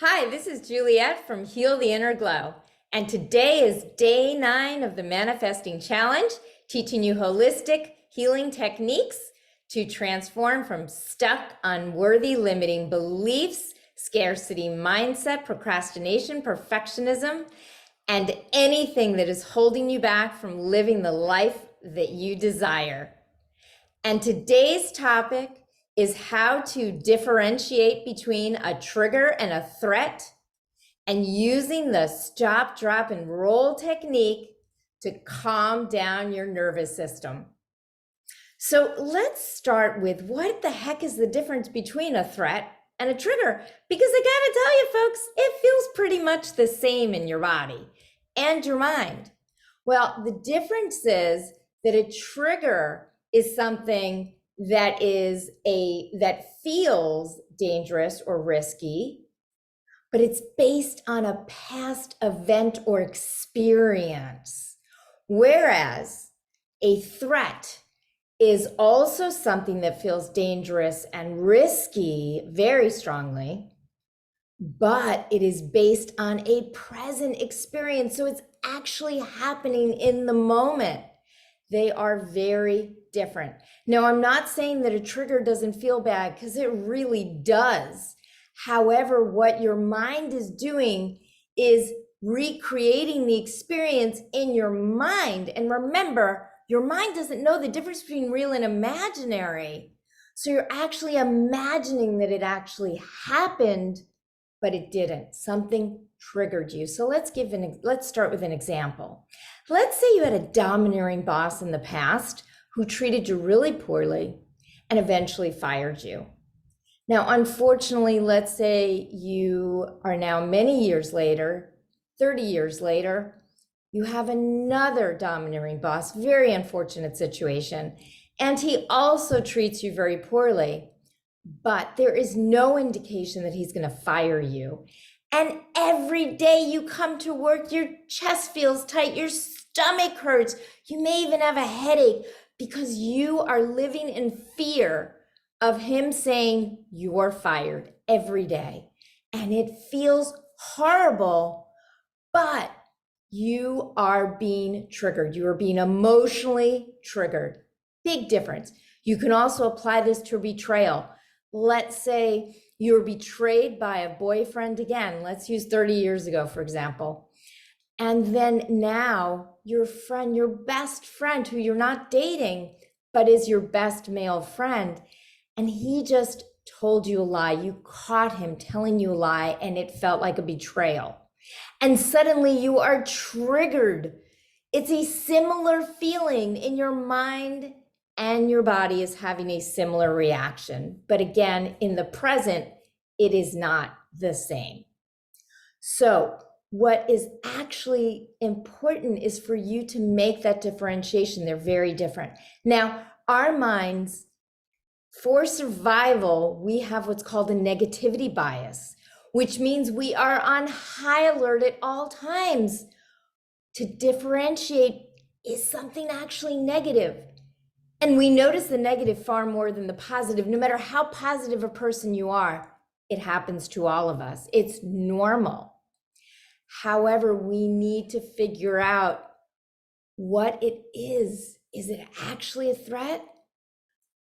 Hi, this is Juliet from Heal the Inner Glow, and today is day 9 of the Manifesting Challenge, teaching you holistic healing techniques to transform from stuck, unworthy, limiting beliefs, scarcity mindset, procrastination, perfectionism, and anything that is holding you back from living the life that you desire. And today's topic is how to differentiate between a trigger and a threat, and using the stop, drop, and roll technique to calm down your nervous system. So let's start with what the heck is the difference between a threat and a trigger? Because I gotta tell you, folks, it feels pretty much the same in your body and your mind. Well, the difference is that a trigger is something that feels dangerous or risky, but it's based on a past event or experience. Whereas a threat is also something that feels dangerous and risky very strongly, but it is based on a present experience. So it's actually happening in the moment. They are very different. Now, I'm not saying that a trigger doesn't feel bad, because it really does. However, what your mind is doing is recreating the experience in your mind. And remember, your mind doesn't know the difference between real and imaginary. So you're actually imagining that it actually happened, but it didn't. Something triggered you. So let's start with an example. Let's say you had a domineering boss in the past who treated you really poorly and eventually fired you. Now, unfortunately, let's say you are now many years later, 30 years later, you have another domineering boss, very unfortunate situation, and he also treats you very poorly, but there is no indication that he's going to fire you. And every day you come to work, your chest feels tight, your stomach hurts, you may even have a headache, because you are living in fear of him saying you're fired every day. And it feels horrible, but you are being triggered. You are being emotionally triggered. Big difference. You can also apply this to betrayal. Let's say you're betrayed by a boyfriend again. Let's use 30 years ago, for example. And then now your friend, your best friend, who you're not dating, but is your best male friend, and he just told you a lie. You caught him telling you a lie, and it felt like a betrayal. And suddenly you are triggered. It's a similar feeling in your mind, and your body is having a similar reaction. But again, in the present, it is not the same. So what is actually important is for you to make that differentiation. They're very different. Now, our minds, for survival, we have what's called a negativity bias, which means we are on high alert at all times to differentiate, is something actually negative? And we notice the negative far more than the positive. No matter how positive a person you are, it happens to all of us. It's normal. However, we need to figure out what it is. Is it actually a threat,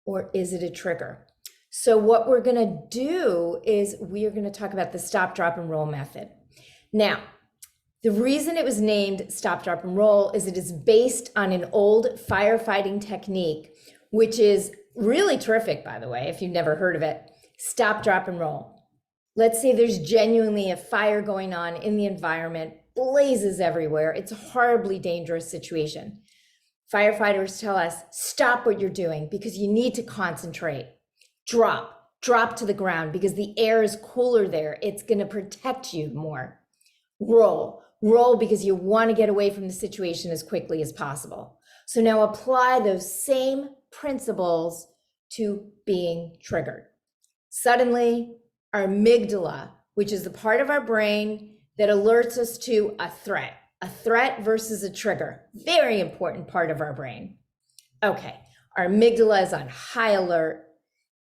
or is it a trigger? So what we're going to do is we are going to talk about the stop, drop, and roll method. Now, the reason it was named stop, drop, and roll is it is based on an old firefighting technique, which is really terrific, by the way, if you've never heard of it. Stop, drop, and roll. Let's say there's genuinely a fire going on in the environment, blazes everywhere. It's a horribly dangerous situation. Firefighters tell us, stop what you're doing because you need to concentrate. Drop to the ground because the air is cooler there. It's going to protect you more. Roll because you want to get away from the situation as quickly as possible. So now apply those same principles to being triggered. Suddenly, our amygdala, which is the part of our brain that alerts us to a threat versus a trigger, very important part of our brain. Okay, our amygdala is on high alert.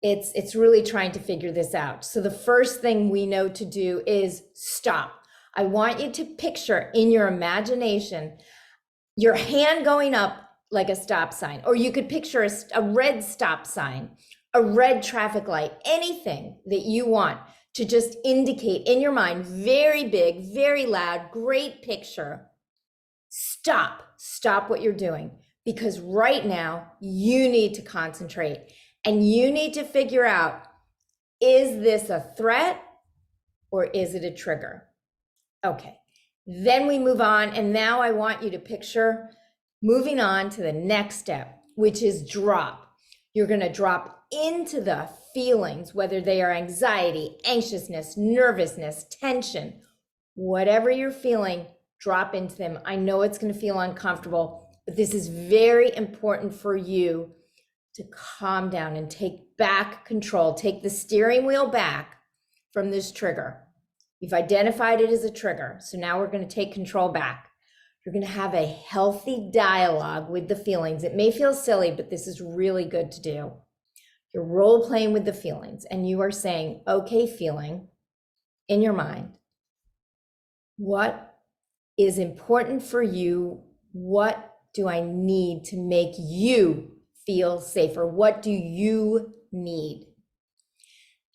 It's really trying to figure this out. So the first thing we know to do is stop. I want you to picture in your imagination your hand going up like a stop sign, or you could picture a red stop sign, a red traffic light, anything that you want to just indicate in your mind, very big, very loud, great picture. Stop what you're doing, because right now you need to concentrate and you need to figure out, is this a threat or is it a trigger? Okay, then we move on, and now I want you to picture moving on to the next step, which is drop. You're going to drop into the feelings, whether they are anxiety, anxiousness, nervousness, tension, whatever you're feeling, drop into them. I know it's going to feel uncomfortable, but this is very important for you to calm down and take back control, take the steering wheel back from this trigger. You've identified it as a trigger, so now we're going to take control back. You're going to have a healthy dialogue with the feelings. It may feel silly, but this is really good to do. You're role playing with the feelings, and you are saying, okay, feeling in your mind, what is important for you? What do I need to make you feel safer? What do you need?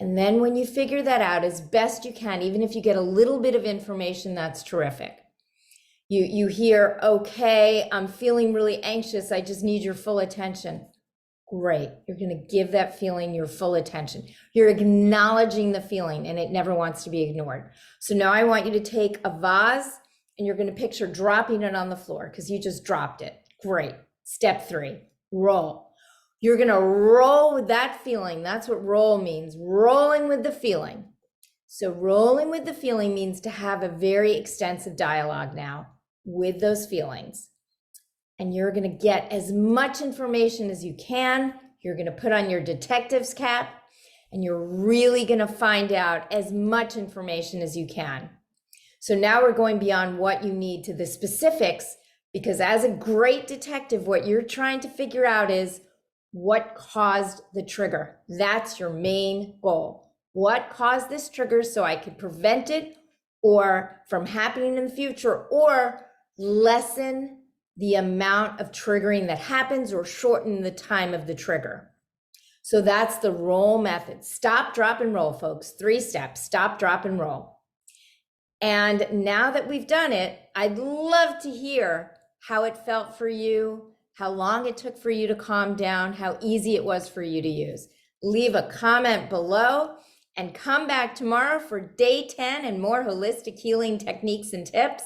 And then when you figure that out as best you can, even if you get a little bit of information, that's terrific. You hear, okay, I'm feeling really anxious. I just need your full attention. Great. You're going to give that feeling your full attention. You're acknowledging the feeling, and it never wants to be ignored. So now I want you to take a vase, and you're going to picture dropping it on the floor because you just dropped it. Great. Step 3, roll. You're going to roll with that feeling. That's what roll means, rolling with the feeling. So rolling with the feeling means to have a very extensive dialogue now with those feelings. And you're going to get as much information as you can. You're going to put on your detective's cap, and you're really going to find out as much information as you can. So now we're going beyond what you need to the specifics, because as a great detective, what you're trying to figure out is what caused the trigger. That's your main goal. What caused this trigger so I could prevent it or from happening in the future, or lessen the amount of triggering that happens or shorten the time of the trigger. So that's the roll method. Stop, drop, and roll, folks. 3 steps. Stop, drop, and roll. And now that we've done it, I'd love to hear how it felt for you, how long it took for you to calm down, how easy it was for you to use. Leave a comment below and come back tomorrow for day 10 and more holistic healing techniques and tips.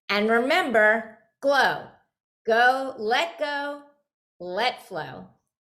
And remember, glow, go, let flow.